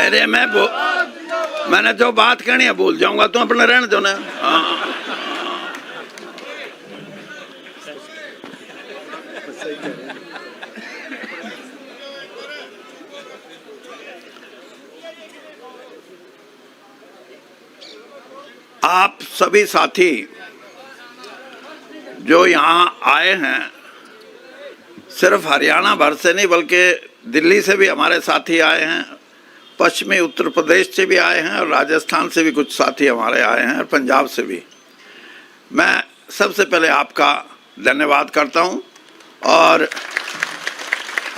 अरे मैंने जो बात कहनी है भूल जाऊंगा तो अपने रहने दो ना। हाँ। आप सभी साथी जो यहाँ आए हैं, सिर्फ हरियाणा भर से नहीं बल्कि दिल्ली से भी हमारे साथी आए हैं, पश्चिमी उत्तर प्रदेश से भी आए हैं और राजस्थान से भी कुछ साथी हमारे आए हैं और पंजाब से भी। मैं सबसे पहले आपका धन्यवाद करता हूं और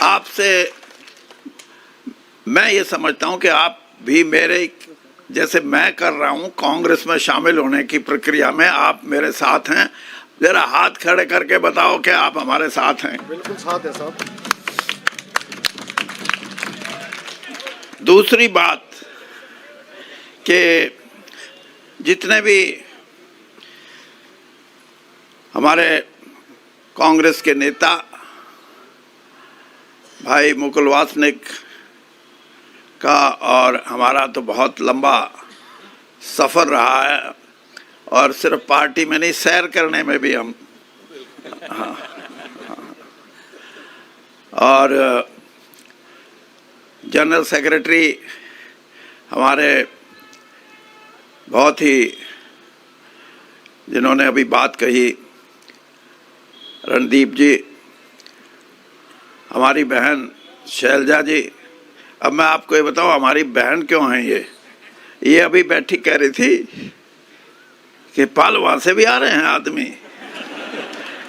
आपसे मैं ये समझता हूं कि आप भी मेरे जैसे मैं कर रहा हूं कांग्रेस में शामिल होने की प्रक्रिया में आप मेरे साथ हैं। जरा हाथ खड़े करके बताओ कि आप हमारे साथ हैं। बिल्कुल साथ है साहब। दूसरी बात कि जितने भी हमारे कांग्रेस के नेता भाई मुकुल वासनिक का और हमारा तो बहुत लंबा सफ़र रहा है और सिर्फ पार्टी में नहीं सैर करने में भी हम हाँ, हाँ। और जनरल सेक्रेटरी हमारे बहुत ही जिन्होंने अभी बात कही रणदीप जी, हमारी बहन शैलजा जी। अब मैं आपको ये बताऊं हमारी बहन क्यों है ये अभी बैठी कह रही थी कि पालवा से भी आ रहे हैं आदमी।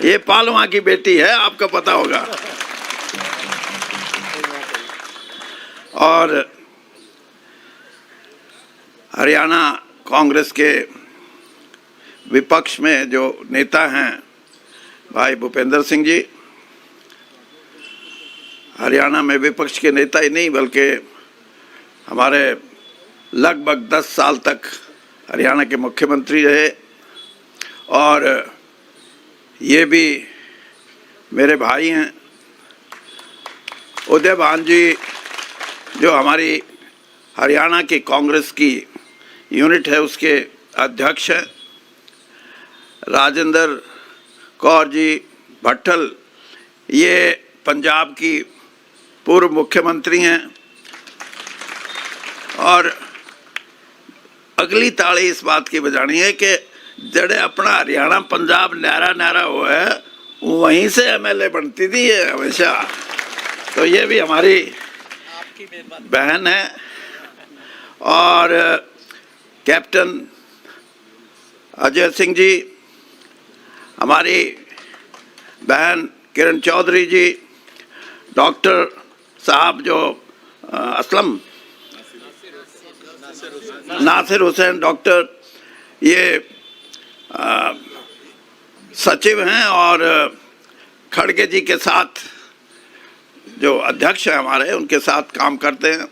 ये पालवा की बेटी है, आपको पता होगा। और हरियाणा कांग्रेस के विपक्ष में जो नेता हैं भाई भूपेंद्र सिंह जी, हरियाणा में विपक्ष के नेता ही नहीं बल्कि हमारे लगभग 10 साल तक हरियाणा के मुख्यमंत्री रहे और ये भी मेरे भाई हैं। उदय भान जी जो हमारी हरियाणा की कांग्रेस की यूनिट है उसके अध्यक्ष हैं। राजेंद्र कौर जी भट्टल ये पंजाब की पूर्व मुख्यमंत्री हैं। और अगली ताड़ी इस बात की बजानी है कि जड़े अपना हरियाणा पंजाब न्यारा न्यारा हुआ है वहीं से एमएलए बनती थी ये हमेशा। तो ये भी हमारी बहन है। और कैप्टन अजय सिंह जी, हमारी बहन किरण चौधरी जी, डॉक्टर साहब जो असलम नासिर हुसैन डॉक्टर ये सचिव हैं और खड़गे जी के साथ जो अध्यक्ष हैं हमारे उनके साथ काम करते हैं।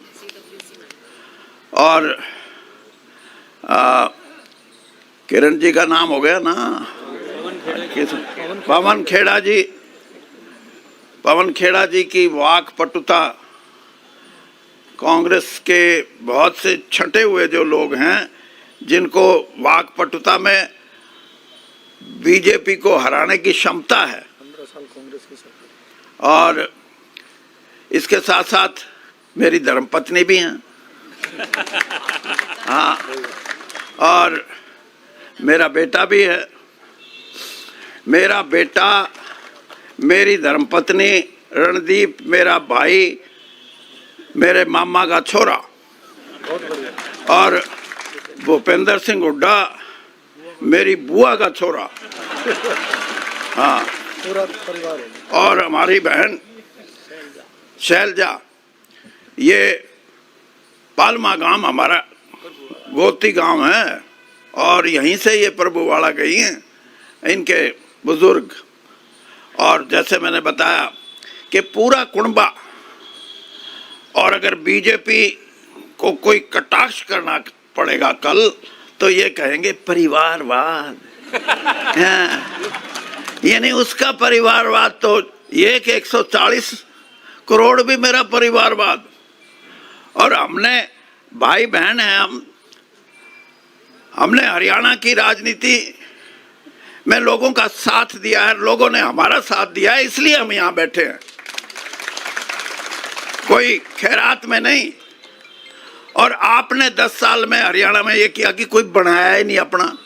और किरण जी का नाम हो गया ना, पवन खेड़ा जी। पवन खेड़ा जी की वाक पटुता, कांग्रेस के बहुत से छंटे हुए जो लोग हैं जिनको वाक पटुता में बीजेपी को हराने की क्षमता है। 15 साल कांग्रेस की सरकार। और इसके साथ साथ मेरी धर्मपत्नी भी हैं। हाँ, और मेरा बेटा भी है। मेरा बेटा, मेरी धर्मपत्नी, रणदीप मेरा भाई, मेरे मामा का छोरा और भूपेंद्र सिंह हुड्डा मेरी बुआ का छोरा। हाँ, पूरा परिवार है। और हमारी बहन शैलजा। ये पालमा गांव हमारा गोती गांव है और यहीं से ये प्रभुवाड़ा गई हैं इनके बुजुर्ग। और जैसे मैंने बताया कि पूरा कुनबा, और अगर बीजेपी को कोई कटाक्ष करना पड़ेगा कल तो ये कहेंगे परिवारवाद। यानी उसका परिवारवाद तो ये कि 140 करोड़ भी मेरा परिवारवाद। और हमने भाई बहन हैं हम, हमने हरियाणा की राजनीति में लोगों का साथ दिया है, लोगों ने हमारा साथ दिया है, इसलिए हम यहाँ बैठे हैं, कोई खैरात में नहीं। और आपने 10 साल में हरियाणा में ये किया कि कोई बनाया ही नहीं अपना।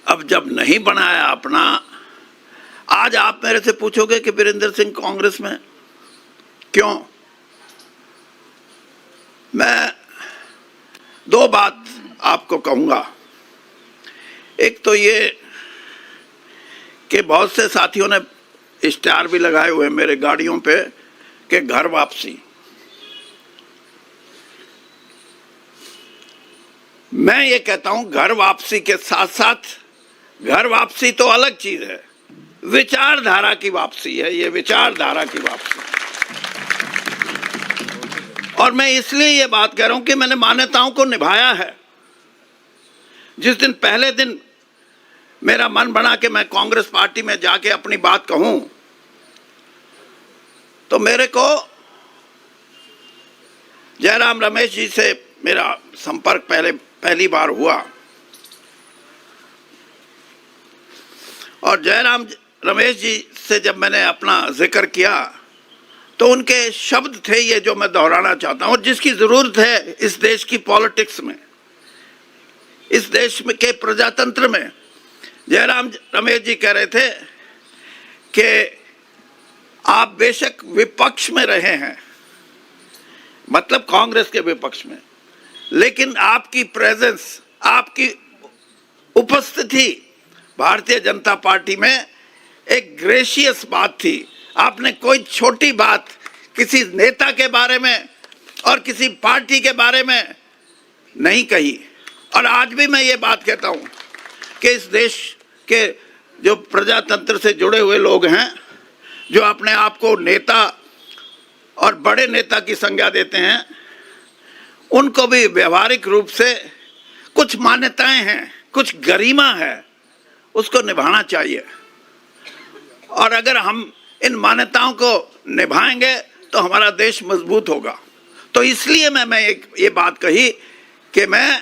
अब जब नहीं बनाया अपना, आज आप मेरे से पूछोगे कि वीरेंद्र सिंह कांग्रेस में क्यों? मैं 2 बात आपको कहूंगा। एक तो ये कि बहुत से साथियों ने स्टार भी लगाए हुए मेरे गाड़ियों पे कि घर वापसी। मैं ये कहता हूं घर वापसी के साथ साथ, घर वापसी तो अलग चीज है, विचारधारा की वापसी है, ये विचारधारा की वापसी। और मैं इसलिए ये बात कह रहा हूं कि मैंने मान्यताओं को निभाया है। जिस दिन पहले दिन मेरा मन बना कि मैं कांग्रेस पार्टी में जाके अपनी बात कहूं, तो मेरे को जयराम रमेश जी से मेरा संपर्क पहली बार हुआ। और जयराम रमेश जी से जब मैंने अपना जिक्र किया तो उनके शब्द थे ये जो मैं दोहराना चाहता हूं, और जिसकी जरूरत है इस देश की पॉलिटिक्स में, इस देश में के प्रजातंत्र में। जयराम रमेश जी कह रहे थे कि आप बेशक विपक्ष में रहे हैं, मतलब कांग्रेस के विपक्ष में, लेकिन आपकी प्रेजेंस, आपकी उपस्थिति भारतीय जनता पार्टी में एक ग्रेशियस बात थी। आपने कोई छोटी बात किसी नेता के बारे में और किसी पार्टी के बारे में नहीं कही। और आज भी मैं ये बात कहता हूं कि इस देश के जो प्रजातंत्र से जुड़े हुए लोग हैं, जो अपने आप को नेता और बड़े नेता की संज्ञा देते हैं, उनको भी व्यवहारिक रूप से कुछ मान्यताएं हैं, कुछ गरिमा है, उसको निभाना चाहिए। और अगर हम इन मान्यताओं को निभाएंगे तो हमारा देश मजबूत होगा। तो इसलिए मैं ये बात कही कि मैं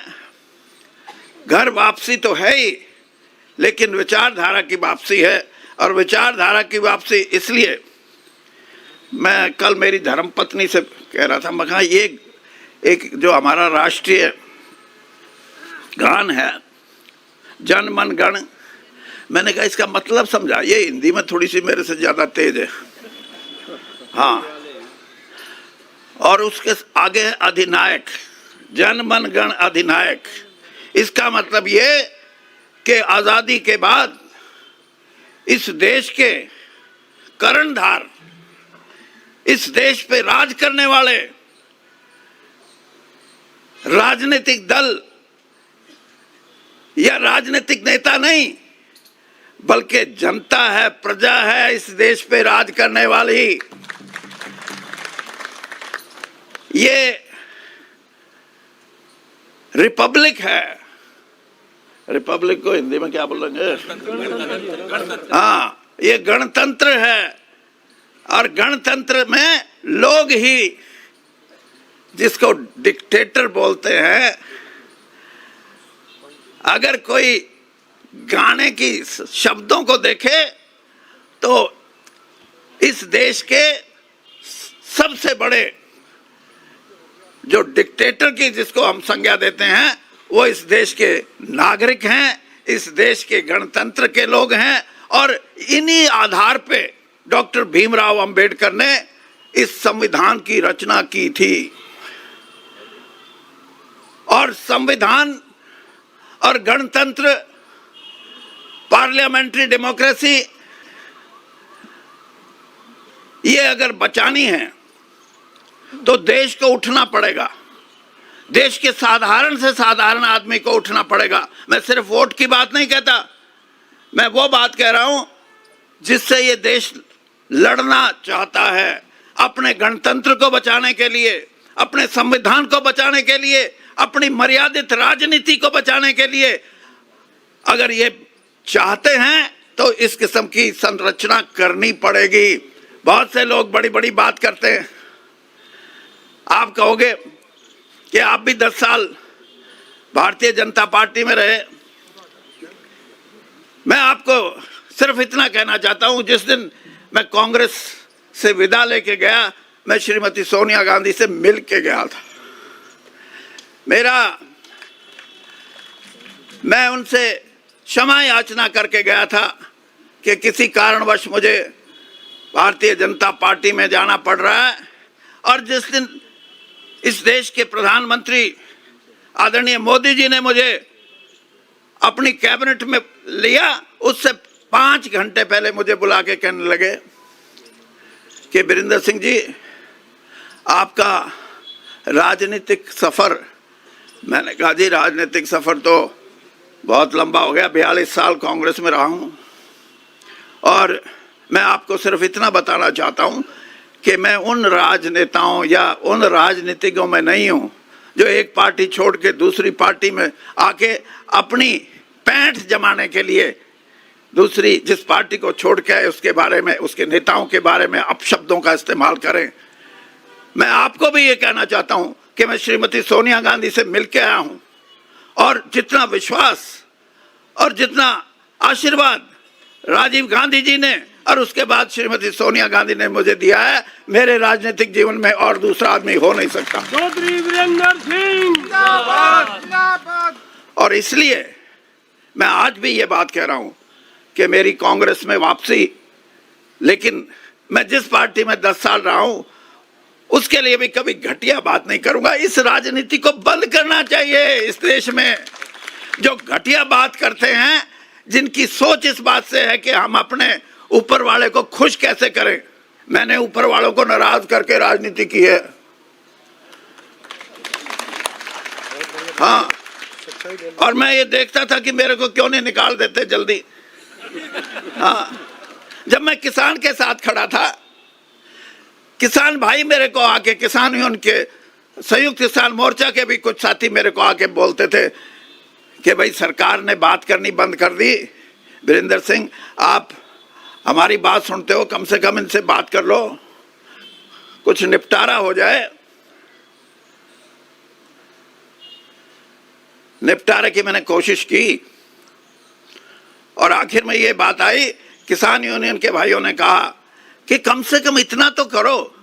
घर वापसी तो है ही, लेकिन विचारधारा की वापसी है। और विचारधारा की वापसी इसलिए, मैं कल मेरी धर्मपत्नी से कह रहा था, मैं कहा ये एक जो हमारा राष्ट्रीय गान है जन मन गण, मैंने कहा इसका मतलब समझा। ये हिंदी में थोड़ी सी मेरे से ज्यादा तेज है, हाँ। और उसके आगे है अधिनायक, जन मन गण अधिनायक। इसका मतलब ये कि आजादी के बाद इस देश के कर्णधार, इस देश पे राज करने वाले राजनीतिक दल या राजनीतिक नेता नहीं, बल्कि जनता है, प्रजा है इस देश पे राज करने वाली। ये रिपब्लिक है। रिपब्लिक को हिंदी में क्या बोलेंगे? हाँ, ये गणतंत्र है। और गणतंत्र में लोग ही, जिसको डिक्टेटर बोलते हैं, अगर कोई गाने की शब्दों को देखे तो इस देश के सबसे बड़े जो डिक्टेटर की जिसको हम संज्ञा देते हैं, वो इस देश के नागरिक हैं, इस देश के गणतंत्र के लोग हैं। और इन्हीं आधार पे डॉक्टर भीमराव अंबेडकर ने इस संविधान की रचना की थी। और संविधान और गणतंत्र, पार्लियामेंट्री डेमोक्रेसी, ये अगर बचानी है तो देश को उठना पड़ेगा। देश के साधारण से साधारण आदमी को उठना पड़ेगा। मैं सिर्फ वोट की बात नहीं कहता, मैं वो बात कह रहा हूं जिससे ये देश लड़ना चाहता है, अपने गणतंत्र को बचाने के लिए, अपने संविधान को बचाने के लिए, अपनी मर्यादित राजनीति को बचाने के लिए। अगर ये चाहते हैं तो इस किस्म की संरचना करनी पड़ेगी। बहुत से लोग बड़ी बड़ी बात करते हैं। आप कहोगे कि आप भी 10 साल भारतीय जनता पार्टी में रहे। मैं आपको सिर्फ इतना कहना चाहता हूं, जिस दिन मैं कांग्रेस से विदा लेके गया, मैं श्रीमती सोनिया गांधी से मिल के गया था। मैं उनसे क्षमा याचना करके गया था कि किसी कारणवश मुझे भारतीय जनता पार्टी में जाना पड़ रहा है। और जिस दिन इस देश के प्रधानमंत्री आदरणीय मोदी जी ने मुझे अपनी कैबिनेट में लिया, उससे 5 घंटे पहले मुझे बुला के कहने लगे कि वीरेंद्र सिंह जी, आपका राजनीतिक सफर। मैंने कहा जी, राजनीतिक सफर तो बहुत लंबा हो गया, 42 साल कांग्रेस में रहा हूं। और मैं आपको सिर्फ इतना बताना चाहता हूं कि मैं उन राजनेताओं या उन राजनीतिज्ञों में नहीं हूं जो एक पार्टी छोड़ के दूसरी पार्टी में आके अपनी पैंठ जमाने के लिए दूसरी जिस पार्टी को छोड़ के आए उसके बारे में, उसके नेताओं के बारे में अपशब्दों का इस्तेमाल करें। मैं आपको भी ये कहना चाहता हूं कि मैं श्रीमती सोनिया गांधी से मिल के आया हूं, और जितना विश्वास और जितना आशीर्वाद राजीव गांधी जी ने और उसके बाद श्रीमती सोनिया गांधी ने मुझे दिया है, मेरे राजनीतिक जीवन में और दूसरा आदमी हो नहीं सकता। चौधरी वीरेंद्र सिंह। और इसलिए मैं आज भी ये बात कह रहा हूं कि मेरी कांग्रेस में वापसी, लेकिन मैं जिस पार्टी में 10 साल रहा हूं उसके लिए भी कभी घटिया बात नहीं करूंगा। इस राजनीति को बंद करना चाहिए। इस देश में जो घटिया बात करते हैं, जिनकी सोच इस बात से है कि हम अपने ऊपर वाले को खुश कैसे करें, मैंने ऊपर वालों को नाराज करके राजनीति की है। हाँ, और मैं ये देखता था कि मेरे को क्यों नहीं निकाल देते जल्दी। हाँ, जब मैं किसान के साथ खड़ा था, किसान भाई मेरे को आके, किसान यूनियन के संयुक्त किसान मोर्चा के भी कुछ साथी मेरे को आके बोलते थे कि भाई सरकार ने बात करनी बंद कर दी, वीरेंद्र सिंह आप हमारी बात सुनते हो, कम से कम इनसे बात कर लो, कुछ निपटारा हो जाए। निपटारे की मैंने कोशिश की और आखिर में ये बात आई, किसान यूनियन के भाइयों ने कहा कि कम से कम इतना तो करो,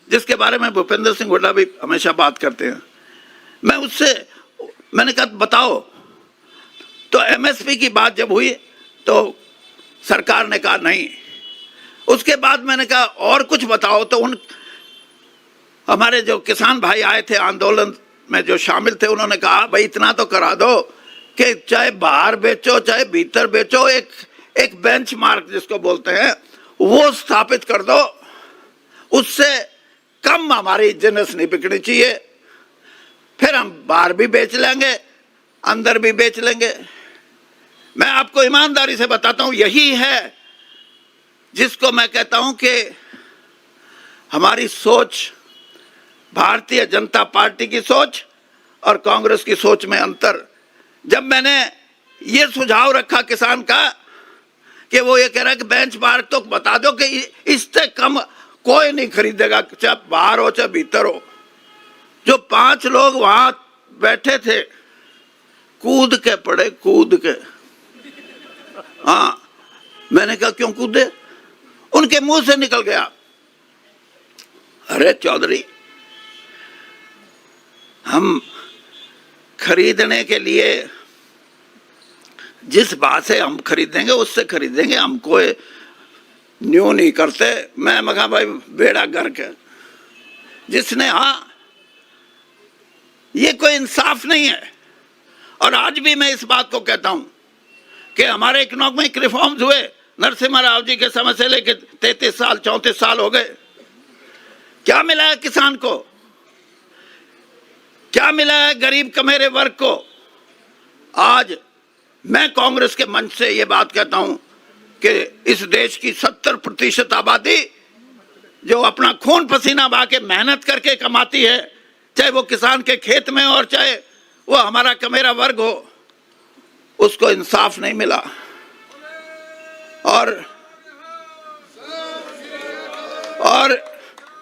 जिसके बारे में भूपेंद्र सिंह हुड्डा भी हमेशा बात करते हैं। मैंने कहा बताओ। तो एमएसपी की बात जब हुई तो सरकार ने कहा नहीं। उसके बाद मैंने कहा और कुछ बताओ, तो उन हमारे जो किसान भाई आए थे आंदोलन में जो शामिल थे, उन्होंने कहा भाई इतना तो करा दो कि चाहे बाहर बेचो चाहे भीतर बेचो, एक बेंचमार्क जिसको बोलते हैं वो स्थापित कर दो, उससे कम हमारी जिन्स नहीं बिकनी चाहिए, फिर हम बाहर भी बेच लेंगे अंदर भी बेच लेंगे। मैं आपको ईमानदारी से बताता हूं, यही है जिसको मैं कहता हूं कि हमारी सोच, भारतीय जनता पार्टी की सोच और कांग्रेस की सोच में अंतर। जब मैंने ये सुझाव रखा किसान का कि वो ये कह रहा है कि बेंचमार्क तो बता दो कि इससे कम कोई नहीं खरीदेगा, चाहे बाहर हो चाहे भीतर हो। जो 5 लोग वहां बैठे थे कूद के पड़े, कूद के। हाँ, मैंने कहा क्यों कूदे? उनके मुंह से निकल गया, अरे चौधरी हम खरीदने के लिए जिस बात से हम खरीदेंगे उससे खरीदेंगे, हम कोई न्यू नहीं करते। मैं कहा भाई बेड़ा गर्क है जिसने, हाँ ये कोई इंसाफ नहीं है। और आज भी मैं इस बात को कहता हूं कि हमारे इकोनॉमिक रिफॉर्म्स हुए नरसिम्हा राव जी के समय से लेकर 33 साल 34 साल हो गए, क्या मिला है किसान को? क्या मिला है गरीब कमेरे वर्ग को? आज मैं कांग्रेस के मंच से ये बात कहता हूं कि इस देश की 70% आबादी जो अपना खून पसीना बहा के मेहनत करके कमाती है, चाहे वो किसान के खेत में और चाहे वो हमारा कमेरा वर्ग हो, उसको इंसाफ नहीं मिला। और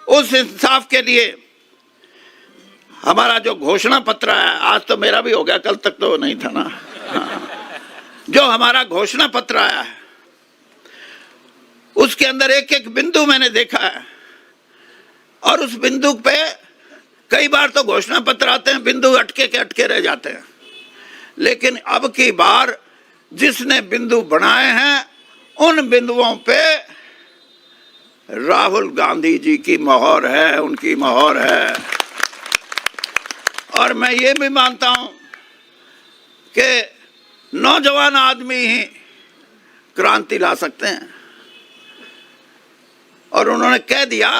उस इंसाफ के लिए हमारा जो घोषणा पत्र है, आज तो मेरा भी हो गया, कल तक तो नहीं था ना। हाँ। जो हमारा घोषणा पत्र आया है उसके अंदर एक एक बिंदु मैंने देखा है, और उस बिंदु पे कई बार तो घोषणा पत्र आते हैं, बिंदु अटके के अटके रह जाते हैं, लेकिन अब की बार जिसने बिंदु बनाए हैं उन बिंदुओं पे राहुल गांधी जी की मोहर है, उनकी मोहर है। और मैं ये भी मानता हूं कि नौजवान आदमी ही क्रांति ला सकते हैं, और उन्होंने कह दिया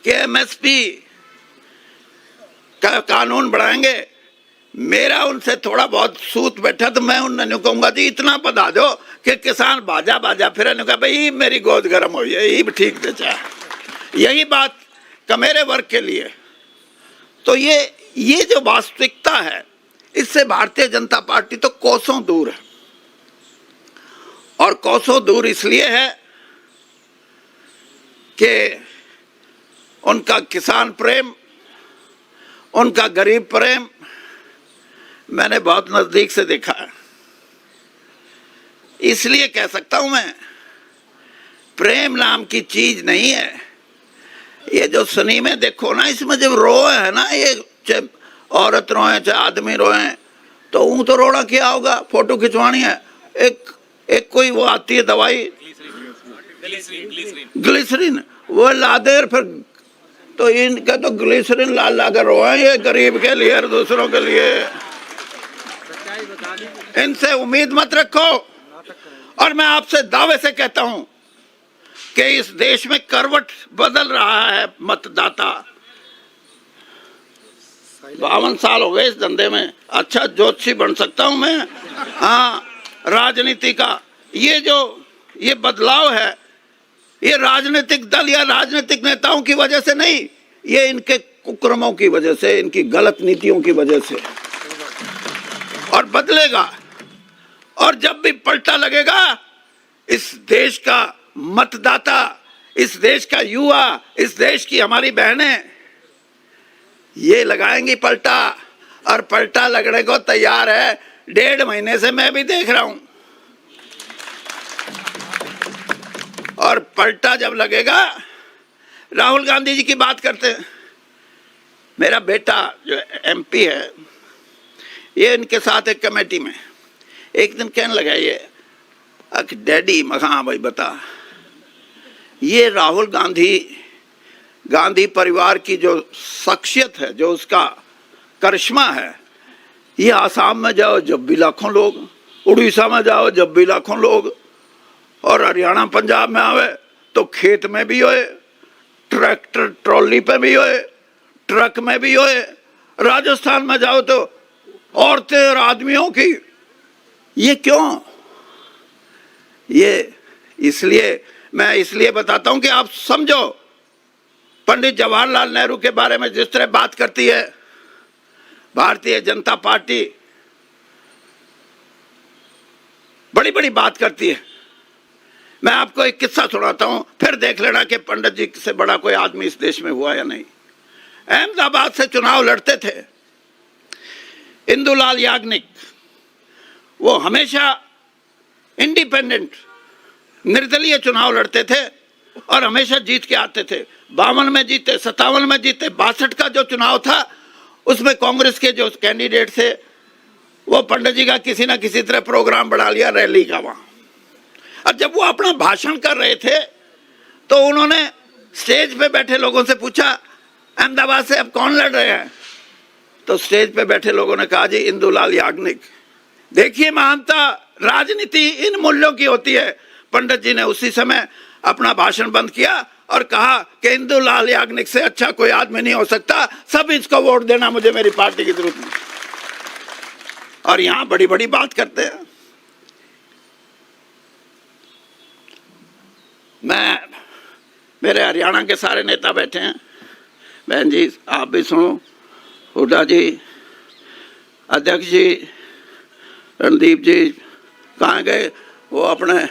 कि एमएसपी का कानून बढ़ाएंगे। मेरा उनसे थोड़ा बहुत सूत बैठा तो मैं उन्होंने कहूंगा जी इतना बता दो कि किसान बाजा बाजा फिर कहा भाई मेरी गोद गर्म हो है, यही ठीक दे चाहे। यही बात का मेरे वर्ग के लिए तो ये जो वास्तविकता है, इससे भारतीय जनता पार्टी तो कोसों दूर है। और कोसों दूर इसलिए है कि उनका किसान प्रेम, उनका गरीब प्रेम मैंने बहुत नजदीक से देखा है। इसलिए कह सकता हूं मैं, प्रेम नाम की चीज नहीं है। ये जो सनी में देखो ना, इसमें जब रोए है ना, ये चाहे औरत रोए चाहे आदमी रोए, तो ऊं तो रोना क्या होगा, फोटो खिंचवानी है, एक कोई वो आती है दवाई ग्लिसरीन, वो ला दे, फिर तो इनका तो ग्लिसरीन ला कर रोए, ये गरीब के लिए और दूसरों के लिए। इनसे उम्मीद मत रखो। और मैं आपसे दावे से कहता हूं कि इस देश में करवट बदल रहा है मतदाता। 52 साल हो गए इस धंधे में, अच्छा ज्योतिषी बन सकता हूं मैं। हाँ, राजनीति का ये बदलाव है, ये राजनीतिक दल या राजनीतिक नेताओं की वजह से नहीं, ये इनके कुकर्मों की वजह से, इनकी गलत नीतियों की वजह से। और बदलेगा, और जब भी पलटा लगेगा, इस देश का मतदाता, इस देश का युवा, इस देश की हमारी बहनें ये लगाएंगी पलटा, और पलटा लगने को तैयार है। 1.5 महीने से मैं भी देख रहा हूं। और पलटा जब लगेगा, राहुल गांधी जी की बात करते हैं। मेरा बेटा जो एमपी है, ये इनके साथ एक कमेटी में एक दिन कहने लगा, ये डैडी, हाँ भाई बता, ये राहुल गांधी परिवार की जो शख्सियत है, जो उसका करिश्मा है, ये आसाम में जाओ जब भी लाखों लोग, उड़ीसा में जाओ जब भी लाखों लोग, और हरियाणा पंजाब में आवे तो खेत में भी होए, ट्रैक्टर ट्रॉली पे भी होए, ट्रक में भी होए, राजस्थान में जाओ तो औरतें और आदमियों की। ये क्यों? ये इसलिए, मैं इसलिए बताता हूं कि आप समझो, पंडित जवाहरलाल नेहरू के बारे में जिस तरह बात करती है भारतीय जनता पार्टी, बड़ी बड़ी बात करती है। मैं आपको एक किस्सा सुनाता हूं, फिर देख लेना कि पंडित जी से बड़ा कोई आदमी इस देश में हुआ या नहीं। अहमदाबाद से चुनाव लड़ते थे इंदुलाल याग्निक। वो हमेशा इंडिपेंडेंट, निर्दलीय चुनाव लड़ते थे और हमेशा जीत के आते थे। 52 में जीते, 57 में जीते, 62 का जो चुनाव था उसमें कांग्रेस के जो कैंडिडेट थे, वो पंडित जी का किसी ना किसी तरह प्रोग्राम बना लिया रैली का वहां। और जब वो अपना भाषण कर रहे थे तो उन्होंने स्टेज पे बैठे लोगों से पूछा, अहमदाबाद से अब कौन लड़ रहे हैं? तो स्टेज पे बैठे लोगों ने कहा, जी इंदुलाल याग्निक। देखिए महानता, राजनीति इन मूल्यों की होती है। पंडित जी ने उसी समय अपना भाषण बंद किया और कहा कि इंदुलाल याग्निक से अच्छा कोई आदमी नहीं हो सकता, सब इसको वोट देना, मुझे मेरी पार्टी की जरूरत नहीं। और यहां बड़ी बड़ी बात करते हैं। मेरे हरियाणा के सारे नेता बैठे हैं, बहन जी आप भी सुनो, हुड्डा जी, अध्यक्ष जी, रणदीप जी कहाँ गए, वो अपने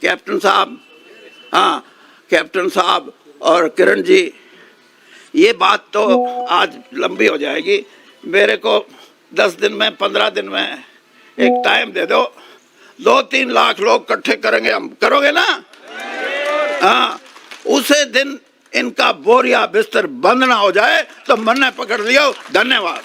कैप्टन साहब, हाँ कैप्टन साहब और किरण जी, ये बात तो आज लंबी हो जाएगी। मेरे को 10 दिन में 15 दिन में एक टाइम दे दो, 2-3 लाख लोग इकट्ठे करेंगे हम, करोगे ना? हाँ, उसे दिन इनका बोरिया बिस्तर बंद ना हो जाए तो मन ने पकड़ लियो। धन्यवाद।